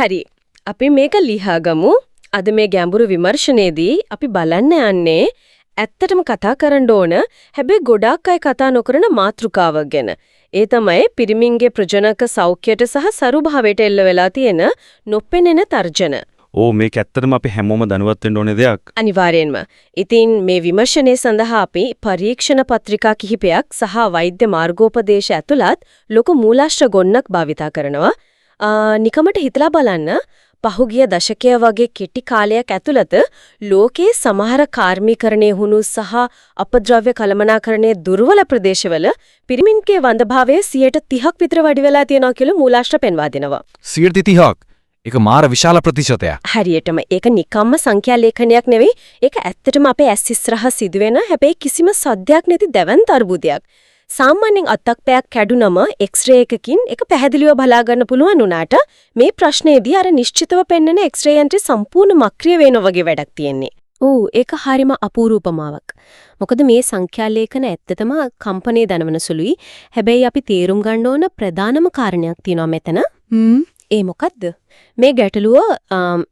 හරි. අපි මේක ලියහගමු. අද මේ ගැඹුරු විමර්ශනයේදී අපි බලන්න යන්නේ ඇත්තටම කතා කරන්න ඕන හැබැයි ගොඩාක් අය කතා නොකරන මාතෘකාවක් ගැන. ඒ තමයි පිරිමින්ගේ ප්‍රජනක සෞඛ්‍යයට සහ සරුභාවයට එල්ල වෙලා තියෙන නොපෙනෙන තර්ජන. මේක ඇත්තටම අපි හැමෝම දැනුවත් වෙන්න ඕනේ දෙයක්. අනිවාර්යෙන්ම. ඉතින් මේ විමර්ශනය සඳහා අපි පරීක්ෂණ පත්‍රිකා කිහිපයක් සහ වෛද්‍ය මාර්ගෝපදේශ ඇතුළත් ලොකු මූලාශ්‍ර ගොන්නක් භාවිතා කරනවා. නිකමට හිතලා බලන්න පහුගිය දශකය වගේ කෙටි කාලයක් ඇතුළත ලෝකයේ සමහර කාර්මීකරණයේ හුණු සහ අපද්‍රව්‍ය කළමනාකරණයේ දුර්වල ප්‍රදේශවල පිරිමින්ගේ වන්දභාවය 30% විතර වැඩි වෙලා තියෙනවා කියලා මූලාශ්‍ර පෙන්වා දෙනවා. 30%? ඒක මාර විශාල ප්‍රතිශතයක්. හරියටම ඒක නිකම්ම සංඛ්‍යා ලේඛනයක් නෙවෙයි. ඒක ඇත්තටම අපේ ඇස් ඉස්සරහා සිදුවෙන හැබැයි කිසිම සද්දයක් නැති දැවැන්ත අර්බුදයක්. සාමාන්‍යයෙන් අත්තක් පැයක් කැඩුනම එක්ස්රේ එකකින් ඒක පැහැදිලිව බලා ගන්න පුළුවන් වුණාට මේ ප්‍රශ්නේදී අර නිශ්චිතව පෙන්වන එක්ස්රේ යන්ත්‍රය සම්පූර්ණ මක්‍රිය වෙන වගේ වැඩක් තියෙන්නේ. ඒක හරිම අපූර්ව උපමාවක්. මොකද මේ සංඛ්‍යා ලේඛන ඇත්තටම කම්පණය දනවන සුළුයි. හැබැයි අපි තේරුම් ගන්න ඕන ප්‍රධානම කාරණයක් තියෙනවා මෙතන. ඒ මොකද්ද? මේ ගැටලුව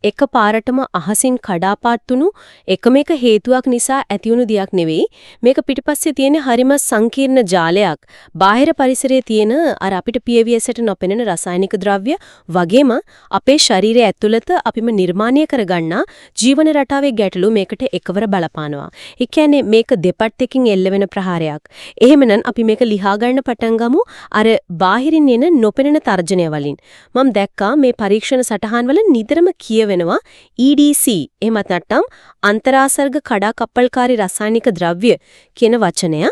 එකපාරටම අහසින් කඩාපාත්තුණු එකම එක හේතුවක් නිසා ඇතිවුණු දෙයක් නෙවෙයි. මේක පිටිපස්සේ තියෙන හරිම සංකීර්ණ ජාලයක්. බාහිර පරිසරයේ තියෙන අර අපිට පියවියසට නොපෙනෙන රසායනික ද්‍රව්‍ය වගේම අපේ ශරීරය ඇතුළත අපිම නිර්මාණය කරගන්නා ජීවන රටාවේ ගැටලු මේකට එකවර බලපානවා. ඒ කියන්නේ මේක දෙපැත්තකින් එල්ලවෙන ප්‍රහාරයක්. එහෙමනම් අපි මේක ලියා ගන්න පටන් ගමු අර බාහිරින් එන නොපෙනෙන තර්ජනය වලින්. මම දැක්කා මේ පරීක්ෂණ සටහන් වල නිතරම කියවෙනවා EDC එහෙමත් නැත්නම් අන්තරාසර්ග කඩාකප්පල්කාරී රසායනික ද්‍රව්‍ය කියන වචනය.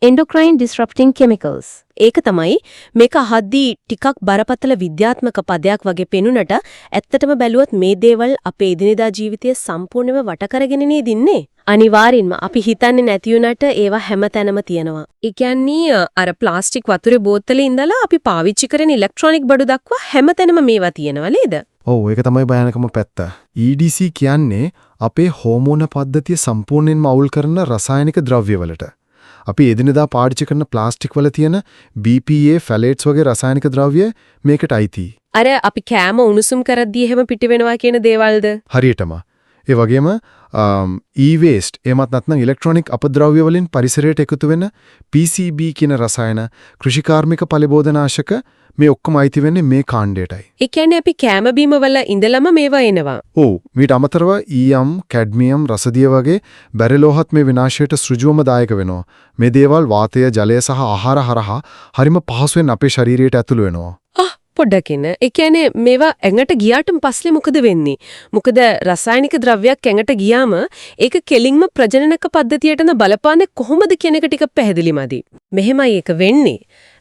endocrine disrupting chemicals. ඒක තමයි මේක අහද්දී ටිකක් බරපතල විද්‍යාත්මක පදයක් වගේ පෙනුනට ඇත්තටම බැලුවොත් මේ දේවල් අපේ එදිනෙදා ජීවිතය සම්පූර්ණයෙන්ම වට කරගෙන නේද ඉන්නේ. අනිවාර්යෙන්ම අපි හිතන්නේ නැති වුණාට ඒවා හැමතැනම තියෙනවා. ඒ කියන්නේ අර ප්ලාස්ටික් වතුරේ බෝතලේ ඉඳලා අපි පාවිච්චි කරන ඉලෙක්ට්‍රොනික බඩු දක්වා හැමතැනම මේවා තියෙනවා නේද? ඒක තමයි භයානකම පැත්ත. EDC කියන්නේ අපේ හෝමෝන පද්ධතිය සම්පූර්ණයෙන්ම අවුල් කරන රසායනික ද්‍රව්‍යවලට. අපි එදිනෙදා පාවිච්චි කරන ප්ලාස්ටික් වල තියෙන BPA, ෆැලේට්ස් වගේ රසායනික ද්‍රව්‍ය මේකට අයිති. අර අපි කෑම උණුසුම් කරද්දී එහෙම පිට වෙනවා කියන දේවල්ද? හරියටම. ඒ වගේම e-waste එමත් නැත්නම් ඉලෙක්ට්‍රොනික අපද්‍රව්‍ය වලින් පරිසරයට එකතු වෙන PCB කියන රසායන කෘෂිකාර්මික පලිබෝධනාශක මේ ඔක්කොම අයිති වෙන්නේ මේ කාණ්ඩයටයි. ඒ කියන්නේ අපි කෑම බීම වල ඉඳලම මේවා එනවා. මීට අමතරව ඊයම්, කැඩ්මියම්, රසදිය වගේ බැරිලෝහත් මේ විනාශයට සෘජුවම දායක වෙනවා. මේ දේවල් වාතය, ජලය සහ ආහාර හරහා හරිම පහසුවෙන් අපේ ශරීරයට ඇතුළු වෙනවා. පොඩ්ඩකින්. ඒ කියන්නේ මේවා ඇඟට ගියාට පස්සේ මොකද වෙන්නේ? මොකද රසායනික ද්‍රව්‍යයක් ඇඟට ගියාම ඒක කෙලින්ම ප්‍රජනනක පද්ධතියටන බලපාන්නේ කොහොමද කියන එක ටික පැහැදිලිමදි. මෙහෙමයි ඒක වෙන්නේ.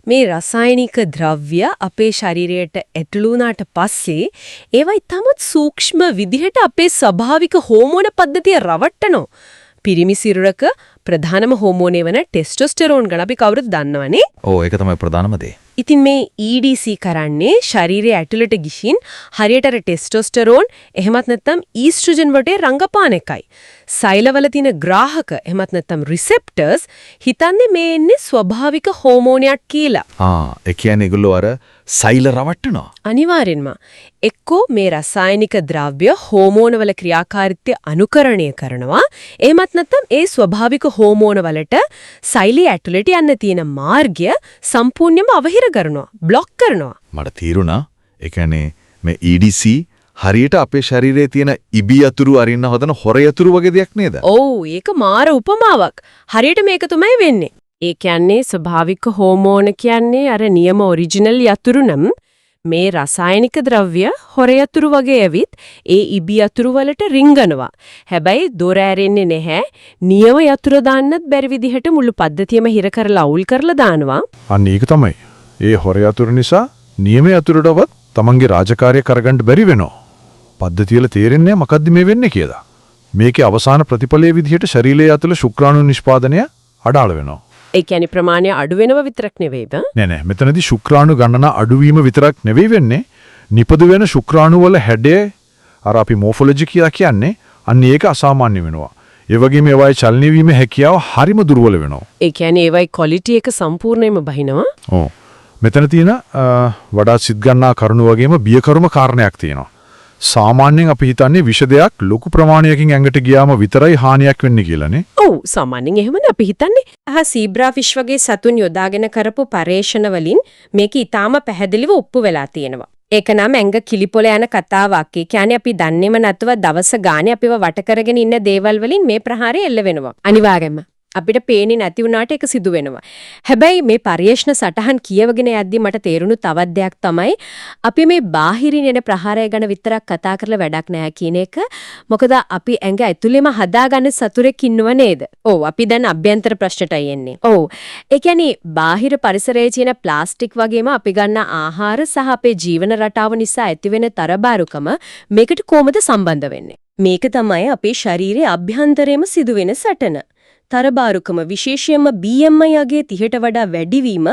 මේ රසායනික ද්‍රව්‍ය අපේ ශරීරයට ඇතුළු වුණාට පස්සේ ඒවා ඊටමත් සූක්ෂම විදිහට අපේ ස්වභාවික හෝමෝන පද්ධතිය රවට්ටනවා. පිරිමි සිරුරක ප්‍රධානම හෝමෝනේ වන ටෙස්ටොස්ටෙරෝන් ගැන අපි කවුරුත් දන්නවනේ. ඒක තමයි ප්‍රධානම දේ. ඉතින් මේ EDC කරන්නේ ශරීරයේ ඇතුළට ගිහින් හරියට අර ටෙස්ටොස්ටෙරෝන් එහෙමත් නැත්නම් ඊස්ට්‍රොජන් වලට රංගපාන එකයි. සෛලවල තියෙන ග්‍රාහක එහෙමත් නැත්නම් රිසෙප්ටර්ස් හිතන්නේ මේ එන්නේ ස්වභාවික හෝමෝනයක් කියලා. ඒ කියන්නේ ඒගොල්ලෝ අර සෛල රවට්ටනවා. අනිවාර්යෙන්ම. එක්කෝ මේ රසායනික ද්‍රව්‍ය හෝමෝන වල ක්‍රියාකාරීත්වය අනුකරණය කරනවා. එහෙමත් නැත්නම් ඒ ස්වභාවික හෝමෝන වලට සෛලයේ ඇතුළට යන්න තියෙන මාර්ගය සම්පූර්ණයෙන්ම අවහිර කරනවා, બ્લોක් කරනවා. මට තීරුණා. ඒ කියන්නේ මේ EDC හරියට අපේ ශරීරයේ තියෙන ඉබි යතුරු අරින්න හදන හොර යතුරු වගේ දෙයක් නේද? ඒක මාර උපමාවක්. හරියට මේක තමයි වෙන්නේ. ඒ කියන්නේ ස්වභාවික හෝමෝන කියන්නේ අර නියම ඔරිජිනල් යතුරු නම් මේ රසායනික ද්‍රව්‍ය හොර යතුරු වගේ ඇවිත් ඒ ඉබි යතුරු වලට රිංගනවා. හැබැයි දොර ඇරෙන්නේ නැහැ. නියම යතුරු දාන්නත් බැරි විදිහට මුළු පද්ධතියම හිර කරලා අවුල් කරලා දානවා. අන්න ඒක තමයි. ඒ හොර යතුරු නිසා නියම යතුරුටවත් තමන්ගේ රාජකාරිය කරගන්න බැරි වෙනවා. පද්ධතියල තේරෙන්නේ මොකද්ද මේ වෙන්නේ කියලා. මේකේ අවසාන ප්‍රතිඵලයේ විදිහට ශරීරය ඇතුළේ ශුක්‍රාණු නිෂ්පාදනය අඩාල වෙනවා. ඒ කියන්නේ ප්‍රමාණය අඩු වෙනව විතරක් නෙවෙයිද? නෑ මෙතනදී ශුක්‍රාණු ගණන අඩුවීම විතරක් නෙවෙයි වෙන්නේ. නිපද වෙන ශුක්‍රාණු වල හැඩය අර අපි මෝෆොලොජි කියලා කියන්නේ අන්න ඒක අසාමාන්‍ය වෙනවා. ඒ වගේම ඒවායේ චලනය වීමේ හැකියාව හරිම දුර්වල වෙනවා. ඒ කියන්නේ ඒවායේ ක්වොලිටි එක සම්පූර්ණයෙන්ම බහිනවා. මෙතන තියෙන වඩා සිත් ගන්නා කරුණු වගේම බියකරුම කාරණයක් තියෙනවා. සාමාන්‍යයෙන් අපි හිතන්නේ විෂ දෙයක් ලොකු ප්‍රමාණයකින් ඇඟට ගියාම විතරයි හානියක් වෙන්නේ කියලානේ. ඔව් සාමාන්‍යයෙන් එහෙමනේ අපි හිතන්නේ. සීබ්‍රා ෆිෂ් වගේ සතුන් යොදාගෙන කරපු පර්යේෂණ වලින් මේක ඊටාම පැහැදිලිව ඔප්පු වෙලා තියෙනවා. ඒක නම් ඇඟ කිලිපොළ යන කතාවක්. ඒ කියන්නේ අපි දන්නේම නැතුව දවස ගානේ අපිව වට කරගෙන ඉන්න දේවල් වලින් මේ ප්‍රහාරය එල්ල වෙනවා. අනිවාර්යයෙන්ම. අපිට පේන්නේ නැති වුණාට ඒක සිදු වෙනවා. හැබැයි මේ පර්යේෂණ සටහන් කියවගෙන යද්දි මට තේරුණු තවත් දෙයක් තමයි අපි මේ බාහිරින් එන ප්‍රහාරය ගැන විතරක් කතා කරලා වැඩක් නැහැ කියන එක. මොකද අපි ඇඟ ඇතුළේම හදාගන්න සතුරෙක් ඉන්නව නේද? ඔව් අපි දැන් අභ්‍යන්තර ප්‍රශ්නටයි එන්නේ. ඔව්. ඒ කියන්නේ බාහිර පරිසරයේ තියෙන ප්ලාස්ටික් වගේම අපි ගන්න ආහාර සහ අපේ ජීවන රටාව නිසා ඇතිවෙන තරබාරුකම මේකට කොහොමද සම්බන්ධ වෙන්නේ? මේක තමයි අපේ ශරීරයේ අභ්‍යන්තරයේම සිදුවෙන සටන. තරබාරුකම විශේෂයෙන්ම BMI යගේ 30ට වඩා වැඩිවීම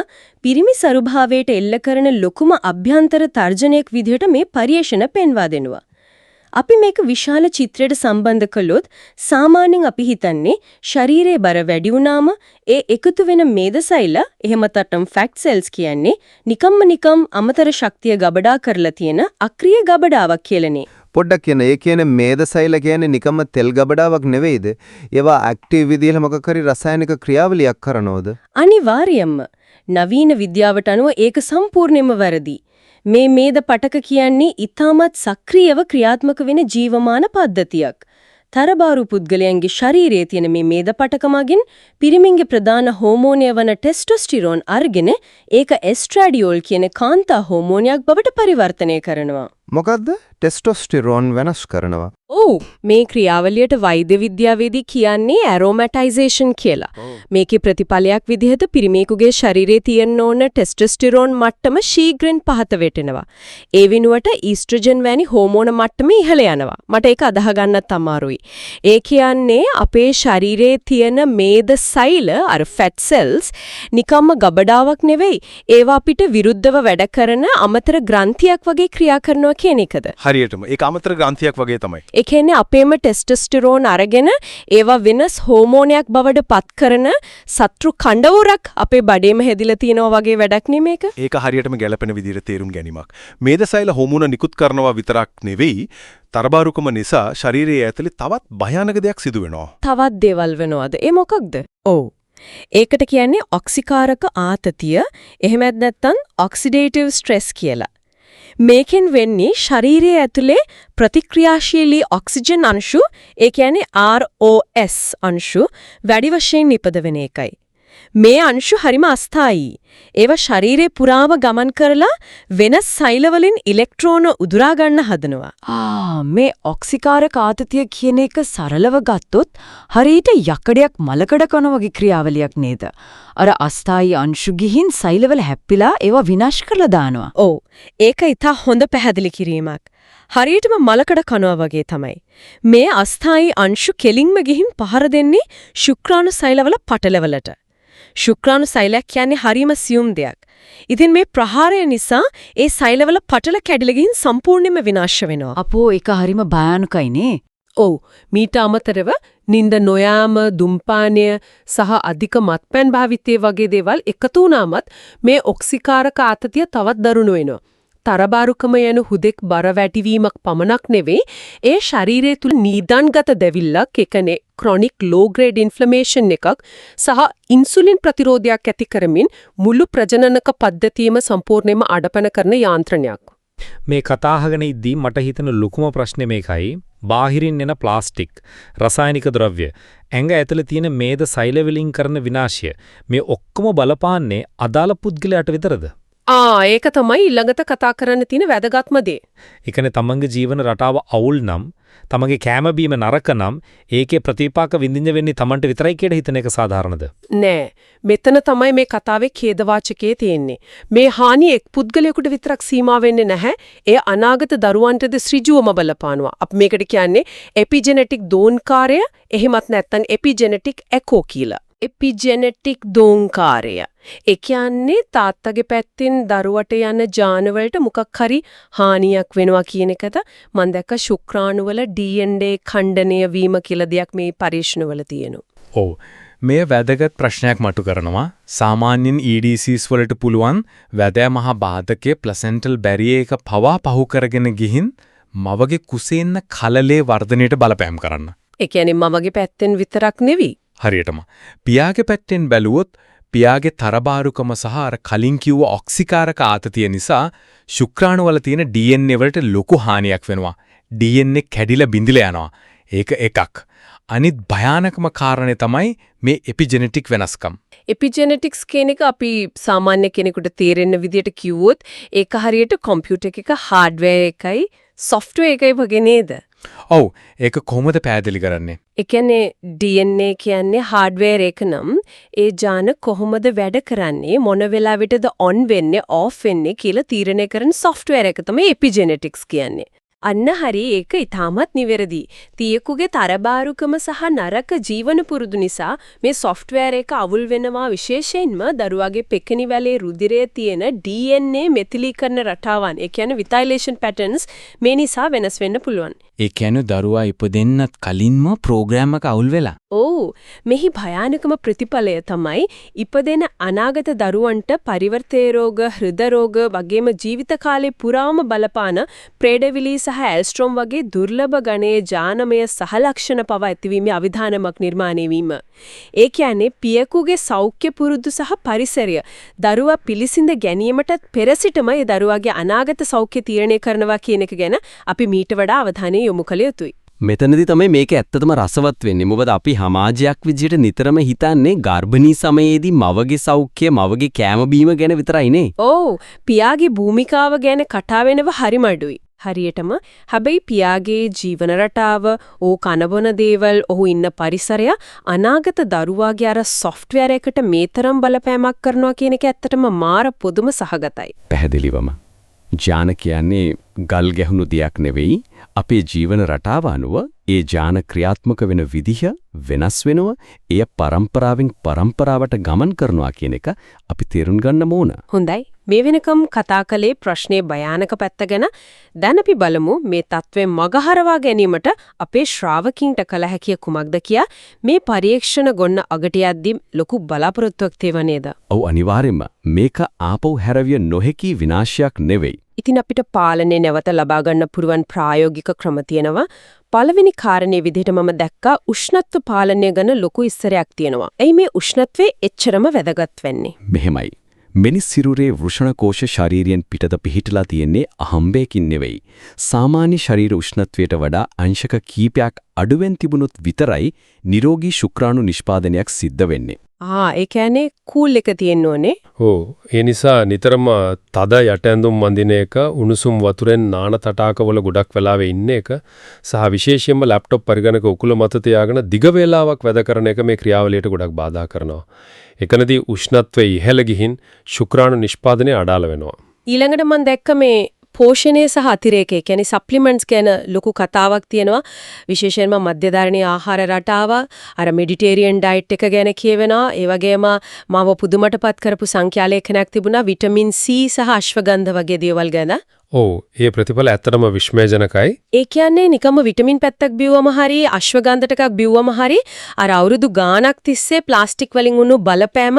පිරිමි සරුභාවයට එල්ල කරන ලොකුම අභ්‍යන්තර තර්ජනයක් විදිහට මේ පර්යේෂණ පෙන්වා දෙනවා. අපි මේක විශාල චිත්‍රයට සම්බන්ධ කළොත් සාමාන්‍යයෙන් අපි හිතන්නේ ශරීරයේ බර වැඩි වුණාම ඒ එකතු වෙන මේදසෛල එහෙම නැත්නම් ෆැට් සෙල්ස් කියන්නේ නිකම් අමතර ශක්තිය ගබඩා කරලා තියෙන අක්‍රීය ගබඩාවක් කියලානේ. පොඩ්ඩක් කියන ඒ කියන්නේ මේදසෛල කියන්නේ නිකම්ම තෙල් ගබඩාවක් නෙවෙයිද? ඒවා ඇක්ටිව් විදිහට මොකක් හරි රසායනික ක්‍රියාවලියක් කරනවද? අනිවාර්යයෙන්ම. නවීන විද්‍යාවට අනුව ඒක සම්පූර්ණයෙන්ම වැරදි. මේ මේද පටක කියන්නේ ඊටමත් සක්‍රියව ක්‍රියාත්මක වෙන ජීවමාන පද්ධතියක්. තරබාරු පුද්ගලයන්ගේ ශරීරයේ තියෙන මේ මේද පටක මගින් පිරිමින්ගේ ප්‍රධාන හෝමෝනය වන ටෙස්ටොස්ටිරෝන් අර්ගෙන ඒක එස්ට්‍රැඩියෝල් කියන කාන්තා හෝමෝනයක් බවට පරිවර්තනය කරනවා. මොකද්ද? ටෙස්ටොස්ටිරෝන් වෙනස් කරනවා. ඔව් මේ ක්‍රියාවලියට වෛද්‍ය විද්‍යාවේදී කියන්නේ ඇරෝමැටයිසේෂන් කියලා. මේකේ ප්‍රතිඵලයක් විදිහට පිරිමියෙකුගේ ශරීරයේ තියෙන ඕන ටෙස්ටොස්ටිරෝන් මට්ටම ශීඝ්‍රයෙන් පහත වැටෙනවා. ඒ වෙනුවට ඊස්ට්‍රජන් වැනි හෝමෝන මට්ටම ඉහළ යනවා. මට ඒක අදාහ ගන්නත් අමාරුයි. ඒ කියන්නේ අපේ ශරීරයේ තියෙන මේද සෛල අර ෆැට් සෙල්ස් නිකම්ම ගබඩාවක් නෙවෙයි. ඒවා අපිට විරුද්ධව වැඩ කරන අමතර ග්‍රන්ථියක් වගේ ක්‍රියා කරනවා කියන එකද? හරියටම ඒක අමතර ග්‍රන්ථියක් වගේ තමයි. ඒ කියන්නේ අපේම ටෙස්ටොස්ටිරෝන් අරගෙන ඒවා වෙනස් හෝමෝනයක් බවට පත් කරන සත්‍රු කණ්ඩවුරක් අපේ බඩේම හැදිලා තියෙනවා වගේ වැඩක් නේ මේක. ඒක හරියටම ගැළපෙන විදිහට තේරුම් ගැනීමක්. මේදසෛල හෝමෝන නිකුත් කරනවා විතරක් නෙවෙයි, තරබාරුකම නිසා ශරීරයේ ඇතුලේ තවත් භයානක දෙයක් සිදු වෙනවා. තවත් දේවල් වෙනවද? ඒ මොකක්ද? ඔව්. ඒකට කියන්නේ ඔක්සිකාරක ආතතිය, එහෙමත් නැත්නම් ඔක්සිඩේටිව් ස්ට්‍රෙස් කියලා. මේකෙන් වෙන්නේ ශරීරයේ ඇතුලේ ප්‍රතික්‍රියාශීලී ඔක්සිජන් අංශු, ඒ කියන්නේ ROS අංශු වැඩි වශයෙන් නිපදවෙන එකයි. මේ අංශු හරිම අස්ථායී. ඒවා ශරීරේ පුරාම ගමන් කරලා වෙනස් සෛල වලින් ඉලෙක්ට්‍රෝන උදුරා ගන්න හදනවා. මේ ඔක්සිකාරක ආතතිය කියන එක සරලව ගත්තොත් හරියට යකඩයක් මලකඩ කන වගේ ක්‍රියාවලියක් නේද? අර අස්ථායී අංශු ගිහින් සෛලවල හැප්පිලා ඒවා විනාශ කරලා දානවා. ඔව්. ඒක ඉතා හොඳ පැහැදිලි කිරීමක්. හරියටම මලකඩ කනවා වගේ තමයි. මේ අස්ථායී අංශු කෙලින්ම ගිහින් පහර දෙන්නේ ශුක්‍රාණු සෛලවල පටලවලට. ශුක්‍රාණු සෛලයක් කියන්නේ හරිම සියුම් දෙයක්. ඉතින් මේ ප්‍රහාරය නිසා ඒ සෛලවල පටල කැඩිලා ගිහින් සම්පූර්ණයෙන්ම විනාශ වෙනවා. අපෝ ඒක හරිම භයානකයිනේ. ඔව්. මීට අමතරව නිින්ද නොයාම, දුම්පානය සහ අධික මත්පැන් භාවිතය වගේ දේවල් එකතු වුණාමත් මේ ඔක්සිකාරක ආතතිය තවත් දරුණු වෙනවා. තරබාරුකම යන හුදෙක් බර වැටිවීමක් පමණක් නෙවෙයි, ඒ ශරීරය තුල නීදන්ගත දැවිල්ලක්, එකනේ ක්‍රොනික් ලෝ ග්‍රේඩ් ඉන්ෆ්ලමේෂන් එකක් සහ ඉන්සුලින් ප්‍රතිරෝධයක් ඇති කරමින් මුළු ප්‍රජනනක පද්ධතියම සම්පූර්ණයෙන්ම අඩපණ කරන යාන්ත්‍රණයක්. මේ කතා අහගෙන ඉද්දී මට හිතෙන ලොකුම ප්‍රශ්නේ මේකයි. බාහිරින් එන ප්ලාස්ටික්, රසායනික ද්‍රව්‍ය, ඇඟ ඇතුලේ තියෙන මේද සෛල වලින් කරන විනාශය මේ ඔක්කොම බලපාන්නේ අදාළ පුද්ගලයාට විතරද? ඒක තමයි ඊළඟට කතා කරන්න තියෙන වැදගත්ම දේ. ඒ කියන්නේ තමන්ගේ ජීවන රටාව අවුල් නම්, තමන්ගේ කැම බීම නරක නම්, ඒකේ ප්‍රතිපාක විඳින්න වෙන්නේ තමන්ට විතරයි කියලා හිතන එක සාධාරණද? නෑ. මෙතන තමයි මේ කතාවේ ඛේදවාචකයේ තියෙන්නේ. මේ හානිය එක් පුද්ගලයෙකුට විතරක් සීමා වෙන්නේ නැහැ. එය අනාගත දරුවන්ටද ඍජුවම බලපානවා. අපි මේකට කියන්නේ එපිජෙනෙටික් දෝන්කාරය, එහෙමත් නැත්නම් එපිජෙනෙටික් එකෝ කියලා. එපිජෙනෙටික් දෝන්කාරය. ඒ කියන්නේ තාත්තගේ පැත්තෙන් දරුවට යන ජානවලට මොකක් හරි හානියක් වෙනවා කියන එකද මම දැක්ක ශුක්‍රාණු වල DNA ඛණ්ඩනය වීම කියලා දෙයක් මේ පරීක්ෂණවල තියෙනවා. ඔව්. මේ වැදගත් ප්‍රශ්නයක් මතු කරනවා. සාමාන්‍යයෙන් EDCs වලට පුළුවන් වැදෑ මහා බාධකයේ ප්ලසෙන්ටල් බැරියර් එක පවා පහු කරගෙන ගිහින් මවගේ කුසේන්න කලලේ වර්ධනයට බලපෑම් කරන්න. ඒ කියන්නේ මවගේ පැත්තෙන් විතරක් නෙවෙයි. හරියටම. පියාගේ පැත්තෙන් බැලුවොත් පියාගේ තරබාරුකම සහ අර කලින් කිව්ව ඔක්සිකාරක ආතතිය නිසා ශුක්‍රාණුවල තියෙන DNA වලට ලොකු හානියක් වෙනවා. DNA කැඩිලා බිඳිලා යනවා. ඒක එකක්. අනිත් භයානකම කාරණේ තමයි මේ එපිජෙනෙටික් වෙනස්කම්. එපිජෙනෙටික්ස් කියන එක අපි සාමාන්‍ය කෙනෙකුට තේරෙන්න විදියට කිව්වොත් ඒක හරියට කම්පියුටර් එකක හાર્ඩ්වෙයාර් එකයි සොෆ්ට්වෙයාර් එකයි වගේ නේද? ඔව් ඒක කොහොමද පැහැදිලි කරන්නේ? ඒ කියන්නේ DNA කියන්නේ හાર્ඩ්වෙයාර් එක නම් ඒ ජාන කොහොමද වැඩ කරන්නේ මොන වෙලාවෙටද ඔන් වෙන්නේ ඔෆ් වෙන්නේ කියලා තීරණය කරන සොෆ්ට්වෙයාර් එක තමයි එපිජෙනෙටික්ස් කියන්නේ. අන්න හරි ඒක ඊටමත් නිවැරදි. තියකුගේ තරබාරුකම සහ නරක ජීවන පුරුදු නිසා මේ සොෆ්ට්වෙයාර් එක අවුල් වෙනවා විශේෂයෙන්ම දරුවාගේ පෙකණි වැලේ රුධිරයේ තියෙන DNA මෙතිලීකරණ රටාවන් ඒ කියන්නේ විතයිලේෂන් පැටර්න්ස් මේ නිසා වෙනස් වෙන්න පුළුවන්. ඒ කියන්නේ දරුවා ඉපදෙන්නත් කලින්ම ප්‍රෝග්‍රෑම් එක අවුල් වෙලා. ඔව් මෙහි භයානකම ප්‍රතිඵලය තමයි ඉපදෙන අනාගත දරුවන්ට පරිවර්තන රෝග, හෘද රෝග වගේම ජීවිත කාලේ පුරාම බලපාන ප්‍රේඩවිලි සහ ඇල්ස්ට්‍රෝම් වගේ දුර්ලභ ගණයේ ජානමය සහලක්ෂණ පව ඇතිවීමේ අවිධානමක් නිර්මාණය වීම. ඒ කියන්නේ පියකුගේ සෞඛ්‍ය පුරුදු සහ පරිසරය දරුවා පිළිසිඳ ගැනීමටත් පෙර සිටම ඒ දරුවාගේ අනාගත සෞඛ්‍ය තීරණය කරනවා කියන එක ගැන අපි මීට වඩා අවධානය යොමු කළ යුතුයි. මෙතනදී තමයි මේක ඇත්තටම රසවත් වෙන්නේ. මොකද අපි සමාජයක් විදිහට නිතරම හිතන්නේ ගර්භණී සමයේදී මවගේ සෞඛ්‍ය, මවගේ කෑම බීම ගැන විතරයිනේ. ඔව් පියාගේ භූමිකාව ගැන කතා වෙනව හරිම අඩුයි. හරියටම හැබැයි පියාගේ ජීවන රටාව, ඕ කනබොන දේවල්, ඔහු ඉන්න පරිසරය අනාගත දරුවාගේ අර සොෆ්ට්වෙයාර් එකට මේතරම් බලපෑමක් කරනවා කියන එක ඇත්තටම මාර පොදුම සහගතයි. පැහැදිලිවම. ජාන කියන්නේ ගල් ගැහුණු දෙයක් නෙවෙයි. අපේ ජීවන රටාව අනුව ඒ ජාන ක්‍රියාත්මක වෙන විදිහ වෙනස් වෙනවා. එය පරම්පරාවෙන් පරම්පරාවට ගමන් කරනවා කියන එක අපි තේරුම් ගන්න ඕන. හොඳයි. මේ වෙනකම් කතා කළේ ප්‍රශ්නේ භයානක පැත්ත ගැන. දැන් අපි බලමු මේ තත්ත්වෙ මගහරවා ගැනීමට අපේ ශ්‍රාවකින්ට කළ හැකිය කුමක්ද කියා. මේ පරීක්ෂණ ගොන්න අගට යද්දී ලොකු බලාපොරොත්තුවක් තේව නේද? ඔව් අනිවාර්යයෙන්ම මේක ආපහු හැරවිය නොහැකි විනාශයක් නෙවෙයි. ඉතින් අපිට පාලනය නැවත ලබා ගන්න පුරුවන් ප්‍රායෝගික ක්‍රම තියෙනවා. පළවෙනි කාරණේ විදිහට මම දැක්කා උෂ්ණත්ව පාලනය ගැන ලොකු ඉස්සරයක් තියෙනවා. එයි මේ උෂ්ණත්වයේ එච්චරම වැදගත් වෙන්නේ. මෙහෙමයි. මිනිස් සිරුරේ වෘෂණ කෝෂ ශාරීරියෙන් පිටත පිහිටලා තියෙන්නේ අහම්බයකින් නෙවෙයි. සාමාන්‍ය ශරීර උෂ්ණත්වයට වඩා අංශක කීපයක් අඩුවෙන් තිබුණොත් විතරයි නිරෝගී ශුක්‍රාණු නිෂ්පාදනයක් සිද්ධ වෙන්නේ. ඒ කියන්නේ කූල් එක තියෙන්න ඕනේ. ඔව් ඒ නිසා නිතරම තද යට ඇඳුම් වඳින එක, උණුසුම් වතුරෙන් නාන තටාකවල ගොඩක් වෙලාවෙ ඉන්න එක සහ විශේෂයෙන්ම ලැප්ටොප් පරිගණක උකුල මත තියාගෙන දිග වේලාවක් වැඩ කරන එක මේ ක්‍රියාවලියට ගොඩක් බාධා කරනවා. එකනදී උෂ්ණත්වය ඉහළ ගිහින් ශුක්‍රාණු නිෂ්පාදනය අඩාල වෙනවා. ඊළඟට මම දැක්ක මේ පෝෂණය සහ අතිරේකය කියන්නේ සප්ලිමන්ට්ස් ගැන ලොකු කතාවක් තියෙනවා. විශේෂයෙන්ම මධ්‍යධාරණීය ආහාර රටාව, අර මෙඩිටේරියන් ඩයට් එක ගැන කියවෙනවා. ඒ වගේම මාව පුදුමටපත් කරපු සංඛ්‍යාලේඛනයක් තිබුණා විටමින් C සහ අශ්වගන්ධ වගේ දේවල් ගැන. ඔව් ඒ ප්‍රතිඵල ඇත්තටම විශ්මයජනකයි. ඒ කියන්නේ නිකම්ම විටමින් පැත්තක් බිව්වම හරි අශ්වගන්ධ ටිකක් බිව්වම හරි අර අවුරුදු ගාණක් තිස්සේ ප්ලාස්ටික් වලින් වුණු බලපෑම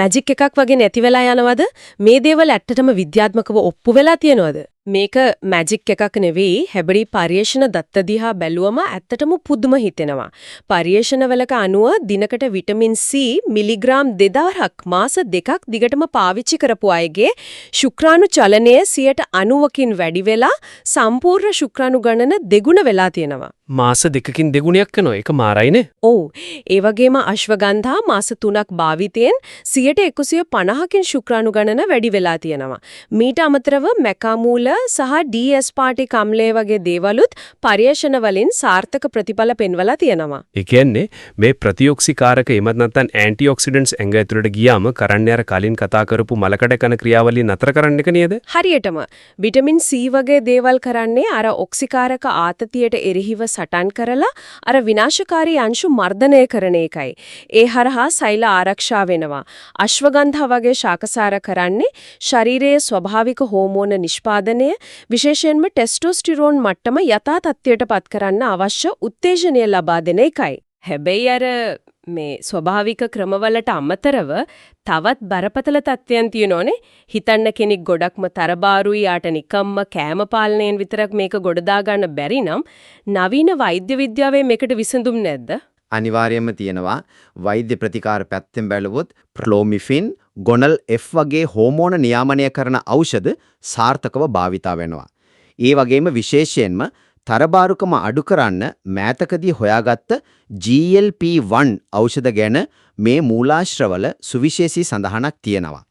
මැජික් එකක් වගේ නැති වෙලා යනවද? මේ දේවල් ඇත්තටම විද්‍යාත්මකව ඔප්පු වෙලා තියෙනවද? මේක මැජික් එකක් නෙවෙයි. හැබැයි පර්යේෂණ දත්ත දිහා බැලුවම ඇත්තටම පුදුම හිතෙනවා. පර්යේෂණවලක අනුව දිනකට විටමින් C මිලිග්‍රෑම් 2000ක් මාස 2ක් දිගටම පාවිච්චි කරපු අයගේ ශුක්‍රාණු චලනය 90%කින් වැඩි වෙලා සම්පූර්ණ ශුක්‍රාණු ගණන දෙගුණ වෙලා තියෙනවා. මාස 2කින් දෙගුණයක් කරනවා. ඒක මාරයිනේ. ඔව්. ඒ වගේම අශ්වගන්ධා මාස 3ක් භාවිතයෙන් 150කින් ශුක්‍රාණු ගණන වැඩි වෙලා තියෙනවා. මීට අමතරව මැකාමූල සහ D-aspartic අම්ලය වගේ දේවලුත් පර්යේෂණ වලින් සාර්ථක ප්‍රතිඵල පෙන්වලා තියෙනවා. ඒ කියන්නේ මේ ප්‍රතිඔක්සිකාරක එමත් නැත්නම් ඇන්ටිඔක්සිඩන්ට්ස් ඇඟ ඇතුළට ගියාම කරන්නේ අර කලින් කතා කරපු මලකඩ කන ක්‍රියාවලිය නතර කරන්න එක නේද? හරියටම. විටමින් C වගේ දේවල් කරන්නේ අර ඔක්සිකාරක ආතතියට එරෙහිව සටන් කරලා අර විනාශකාරී අංශු මර්ධනය කරන එකයි. ඒ හරහා සෛල ආරක්ෂා වෙනවා. අශ්වගන්ධා වගේ ශාකසාර කරන්නේ ශරීරයේ ස්වභාවික හෝමෝන නිෂ්පාදනය විශේෂයෙන්ම ටෙස්ටෝස්ටිරෝන් මට්ටම යථා තත්ත්වයට පත් කරන්න අවශ්‍ය උත්තේජනය ලබා දෙන එකයි. හැබැයි අර මේ ස්වභාවික ක්‍රමවලට අමතරව තවත් බරපතල තත්ත්වයන් තියෙනෝනේ. හිතන්න කෙනෙක් ගොඩක්ම තරබාරුයි යාට නිකම්ම කෑම පාලනයෙන් විතරක් මේක ගොඩදා ගන්න බැරි නම් නවීන වෛද්‍ය විද්‍යාවේ මේකට විසඳුම් නැද්ද? අනිවාර්යයෙන්ම තියෙනවා. වෛද්‍ය ප්‍රතිකාර පැත්තෙන් බැලුවොත් ප්‍රොමිෆින්, ගොනල් F වගේ හෝමෝන නියාමනය කරන ඖෂධ සාර්ථකව භාවිතා වෙනවා. ඒ වගේම විශේෂයෙන්ම තරබාරුකම අඩු කරන්න මෑතකදී හොයාගත්ත GLP-1 ඖෂධ ගැන මේ මූලාශ්‍රවල සුවිශේෂී සඳහනක් තියෙනවා.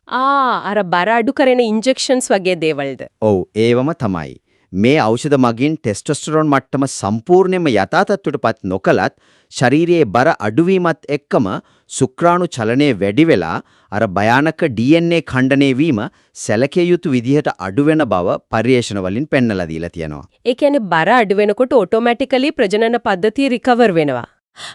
අර බර අඩු කරන ඉන්ජෙක්ෂන්ස් වගේ දේවල්ද? ඔව්, ඒවම තමයි. මේ ඖෂධ මගින් ටෙස්ටොස්ටෙරෝන් මට්ටම සම්පූර්ණයෙන්ම යථා තත්ත්වයටපත් නොකලත් ශරීරයේ බර අඩුවීමත් එක්කම ශුක්‍රාණු චලනය වැඩි වෙලා අර භයානක DNA ඛණ්ඩනය වීම සැලකිය යුතු විදිහට අඩු වෙන බව පර්යේෂණ වලින් පෙන්වලා දීලා තියෙනවා. ඒ කියන්නේ බර අඩු වෙනකොට ඔටෝමැටිකලි ප්‍රජනන පද්ධතිය රිකවර් වෙනවා.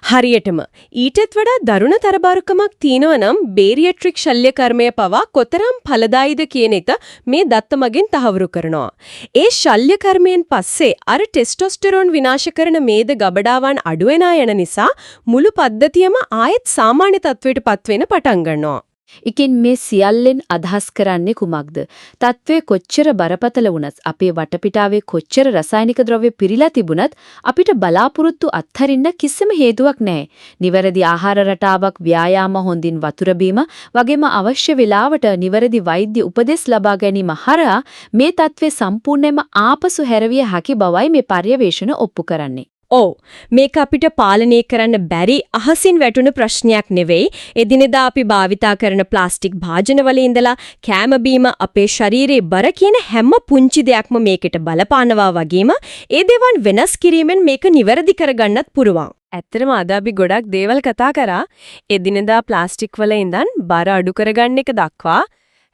හරියටම ඊටත් වඩා දරුණ තරබාරුකමක් තියෙනවා නම් බේරියට්‍රික් ශල්‍ය කර්මය පවා කොතරම් ඵලදායීද කියන එක මේ දත්ත මගින් තහවුරු කරනවා. ඒ ශල්‍ය කර්මයෙන් පස්සේ අර ටෙස්ටොස්ටෙරෝන් විනාශ කරන මේද ගබඩාවන් අඩු වෙනා යන නිසා මුළු පද්ධතියම ආයෙත් සාමාන්‍ය තත්වයටපත් වෙන පටන් ගන්නවා. ඉතින් මේ සියල්ලෙන් අදහස් කරන්නේ කුමක්ද? තත්ත්වය කොච්චර බරපතල වුණත් අපේ වටපිටාවේ කොච්චර රසායනික ද්‍රව්‍ය පිරීලා තිබුණත් අපිට බලාපොරොත්තු අත්හරින්න කිසිම හේතුවක් නැහැ. නිවැරදි ආහාර රටාවක්, ව්‍යායාම, හොඳින් වතුර බීම වගේම අවශ්‍ය වෙලාවට නිවැරදි වෛද්‍ය උපදෙස් ලබා ගැනීම හරහා මේ තත්ත්වය සම්පූර්ණයෙන්ම ආපසු හැරවිය හැකි බවයි මේ පර්යවේෂණ ඔප්පු කරන්නේ. ඔව්, මේක අපිට පාලනය කරන්න බැරි අහසින් වැටුණු ප්‍රශ්නයක් නෙවෙයි. එදිනෙදා අපි භාවිතා කරන ප්ලාස්ටික් භාජනවල ඉඳලා කෑම බීම අපේ ශරීරයේ බර කියන හැම පුංචි දෙයක්ම මේකට බලපානවා වගේම ඒ දේවල් වෙනස් කිරීමෙන් මේක නිවැරදි කරගන්නත් පුරුවන්. ඇත්තටම අද අපි ගොඩක් දේවල් කතා කරා එදිනෙදා ප්ලාස්ටික් වල ඉඳන් බර අඩු කරගන්න එක දක්වා.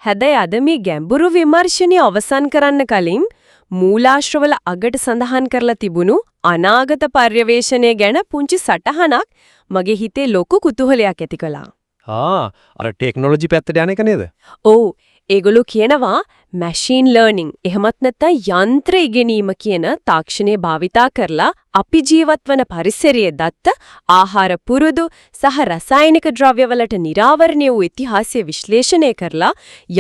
හැබැයි අද මේ ගැඹුරු විමර්ශනය අවසන් කරන්න කලින් මූලාශ්‍රවල අගට සඳහන් කරලා තිබුණු අනාගත පර්යවේෂණය ගැන පුංචි සටහනක් මගේ හිතේ ලොකු කුතුහලයක් ඇති කළා. අර ටෙක්නොලොජි පැත්තට යන එක නේද? ඔව්, ඒගොල්ලෝ කියනවා මැෂින් ලර්නින් එහෙමත් නැත්නම් යන්ත්‍ර ඉගෙනීම කියන තාක්ෂණය භාවිතා කරලා අපි ජීවත් වන පරිසරයේ දත්ත ආහාර පුරුදු සහ රසායනික ද්‍රව්‍යවලට නිරාවරණය වූ ඉතිහාසය විශ්ලේෂණය කරලා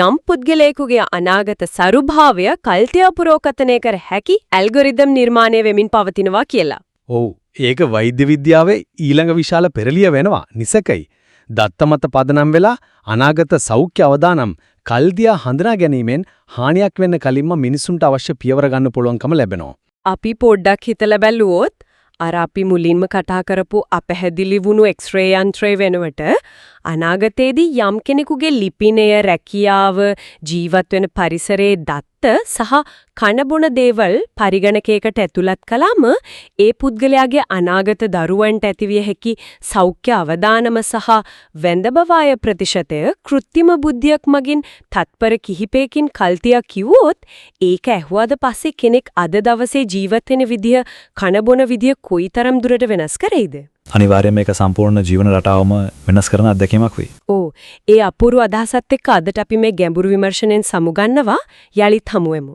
යම් පුද්ගලයෙකුගේ අනාගත සරුභාවය කල්තියාපුරෝකතනය කර හැකි ඇල්ගොරිතම් නිර්මාණය වෙමින් පවතිනවා කියලා. ඔව්, ඒක වෛද්‍ය විද්‍යාවේ ඊළඟ විශාල පෙරලිය වෙනවා. නිසකයි. දත්ත මත පදනම් වෙලා අනාගත සෞඛ්‍ය අවදානම් කල්දියා හඳුනා ගැනීමෙන් හානියක් වෙන්න කලින්ම මිනිසුන්ට අවශ්‍ය පියවර ගන්න පුළුවන්කම ලැබෙනවා. අපි පොඩ්ඩක් හිතලා බැලුවොත් අර අපි මුලින්ම කතා කරපු අපැහැදිලි වුණු එක්ස්රේ යන්ත්‍රය වෙනුවට අනාගතයේදී යම් කෙනෙකුගේ ලිපිනය, රැකියාව, ජීවත් වෙන පරිසරයේ දත්ත සහ කනබොන දේවල් පරිගණකයකට ඇතුළත් කළාම ඒ පුද්ගලයාගේ අනාගත දරුවන්ට ඇතිවිය හැකි සෞඛ්‍ය අවදානම සහ වැඳබවාය ප්‍රතිශතය කෘත්‍රිම බුද්ධියක් මගින් තත්පර කිහිපයකින් කල්තියක් කිව්වොත් ඒක ඇහුවාද පස්සේ කෙනෙක් අද දවසේ ජීවත් වෙන විදිය, කනබොන විදිය කොයිතරම් දුරට වෙනස් කරයිද? අනිවාර්යයෙන්ම මේක සම්පූර්ණ ජීවන රටාවම වෙනස් කරන අත්දැකීමක් වෙයි. ඔව්, ඒ අපූර්ව අදහසත් එක්ක අදට අපි මේ ගැඹුරු විමර්ශනයෙන් සමුගන්නවා. යලිත් හමුවෙමු.